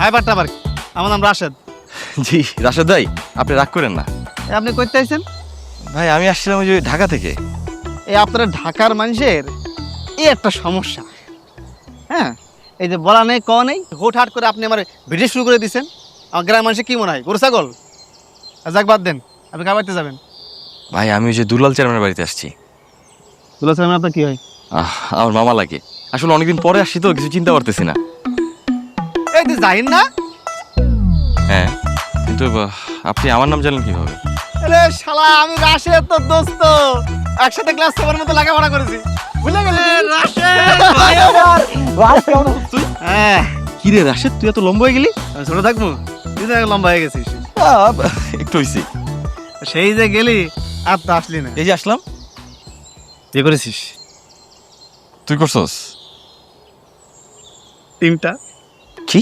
ব্যাপারটা আবার কি? আমার নাম রাশেদ। জি রাশেদ ভাই, আপনি রাগ করেন না। আপনি কইতে আইছেন? ভাই আমি আসছিলাম ওই যে ঢাকা থেকে। এই আপনারা ঢাকার মানুষের এই একটা সমস্যা। হ্যাঁ, এই যে বলা নেই ক নেই, হুটহাট করে আপনি আমার ভিডিও শুরু করে দিচ্ছেন। আমার গ্রামের মানুষের কি মনে হয়, গরু ছাগল? যাক বাদ দেন, আপনি কার বাড়িতে যাবেন? ভাই আমি ওই যে দুলাল চেয়ারম্যানের বাড়িতে আসছি। দুলা সালাম আপনার কি হয়? আমার মামা লাগে। আসলে অনেকদিন পরে আসছি তো কিছু চিন্তা করতেছি না। এই যে যাইন না। হ্যাঁ কিন্তু আপনি আমার নাম জানেন কিভাবে? আরে শালা, আমি রাশেদ তোর দোস্ত। একসাথে ক্লাস 7 মতো লেখাপড়া করেছি, ভুলে গেলি? হ্যাঁ, কি রে রাশেদ, তুই এত লম্বা হয়ে গেলি? আমি ছোট থাকবো, তুই তো এখন লম্বা হয়ে গেছিস। একটু হইছি। সেই যে গেলি আর তো আসলি না। এই যে আসলাম। বিয়ে করেছিস? তুই করছস? 3টা। কি?